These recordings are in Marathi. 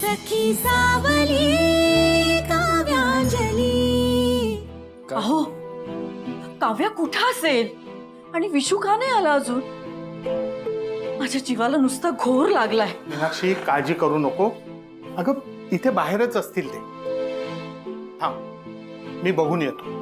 सखी सावली काव्यांजली। अहो काव्या कुठं असेल आणि विशू का नाही आला अजून? माझ्या जीवाला नुसता घोर लागलाय। मीनाक्षी काळजी करू नको, अगं इथे बाहेरच असतील ते। थांब मी बघून येतो।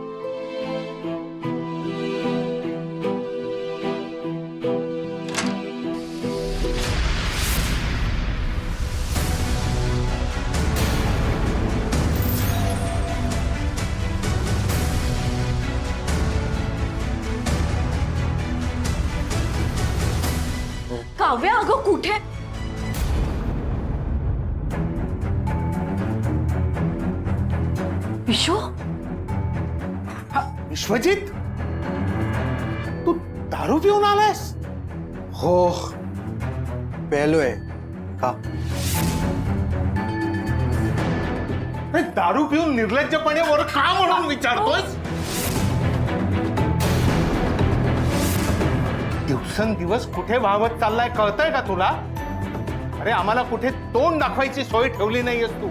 काव्या अगं कुठे? विशू विश्वजित, तू दारू पिऊन आलायस? हो प्यालोय का? हे दारू पिऊन निर्लज्जपणे वर का म्हणून विचारतोस? दिवसेंदिवस कुठे वाहवत चाललाय कळतंय का तुला? अरे आम्हाला कुठे तोंड दाखवायची सोय ठेवली नाहीयेस तू।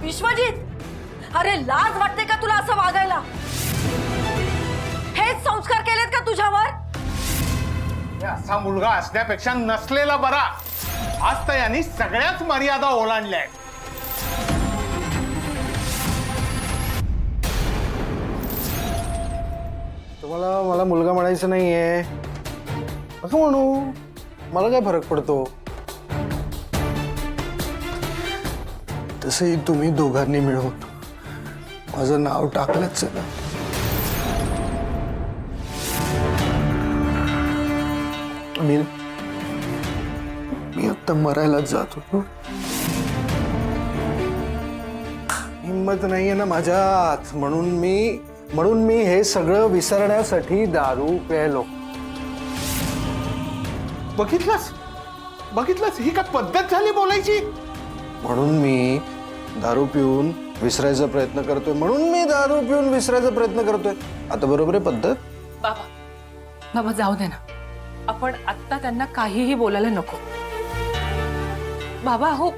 विश्वजित, अरे लाज वाटते का तुला असं वागायला? हेच संस्कार केलेत का तुझ्यावर? असा मुलगा असण्यापेक्षा नसलेला बरा। आज तर यांनी सगळ्याच मर्यादा ओलांडल्या आहेत। तुम्हाला मला मुलगा म्हणायचं नाहीये असं म्हणू, मला काय फरक पडतो? तसंही तुम्ही दोघांनी मिळून माझं नाव टाकलंच आहे ना। मी आता मरायला जात होतो, हिम्मत नाहीये ना माझ्यात, म्हणून मी हे सगळं विसरण्यासाठी दारू प्यायलो। बघितलंस ही काय पद्धत झाली बोलायची? म्हणून मी दारू पिऊन विसरायचा प्रयत्न करतोय। आता बरोबर आहे पद्धत? बाबा जाऊ दे ना, आपण आत्ता त्यांना काहीही बोलायला नको। बाबा हो,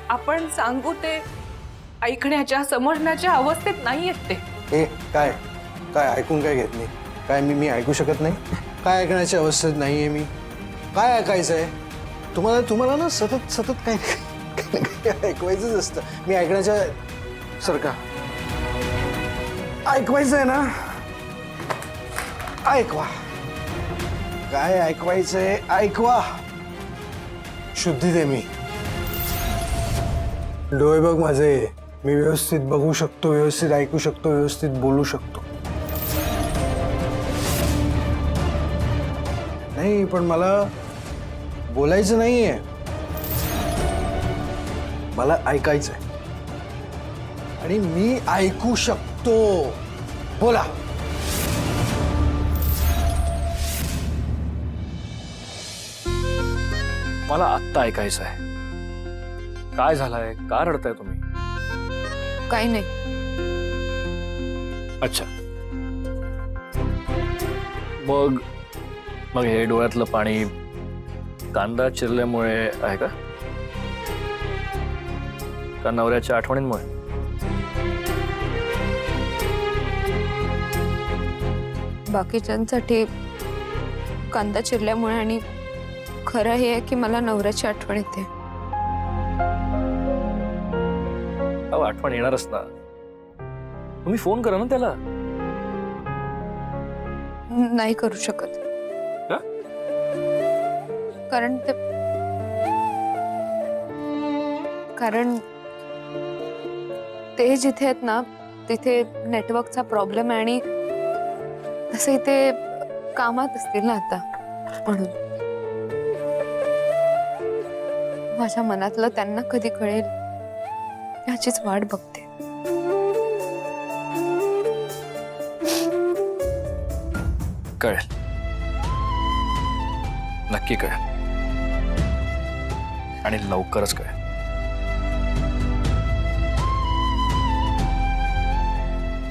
आपण सांगू ते ऐकण्याच्या समजण्याच्या अवस्थेत नाही आहेत ते। ए काय ऐकून काय घेत नाही? काय मी ऐकू शकत नाही? काय ऐकण्याच्या अवस्थेत नाहीये मी? काय ऐकायचंय तुम्हाला ना सतत काय ऐकवायचंच असतं। मी ऐकण्याच्या सारखा ऐकवायचंय ना, ऐकवा। काय ऐकवायचंय ऐकवा। शुद्धीत आहे मी, डोळे बघ माझे, मी व्यवस्थित बघू शकतो, व्यवस्थित ऐकू शकतो, व्यवस्थित बोलू शकतो। नाही पण मला बोलायचं नाहीये, मला ऐकायचंय आणि मी ऐकू शकतो। बोला। मला आत्ता ऐकायचं आहे। काय झालंय? का रडताय तुम्ही? काही नाही। अच्छा, मग हे डोळ्यातलं पाणी कांदा चिरल्यामुळे आहे का? का नवऱ्याच्या आठवणींमुळे? बाकीच्यांसाठी कांदा चिरल्यामुळे, आणि खरं हे आहे की मला नवऱ्याची आठवण येते। अहो आठवण येणारच ना, तुम्ही फोन करा ना त्याला। नाही करू शकत का? कारण ते जिथे आहेत ना तिथे नेटवर्कचा प्रॉब्लेम आहे, आणि तसे ते कामात असतील ना आता, म्हणून माझ्या मनातलं त्यांना कधी कळेल याचीच वाट बघते। कळेल, नक्की कळेल, आणि लवकरच कळेल।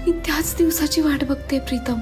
मी त्याच दिवसाची वाट बघते प्रीतम।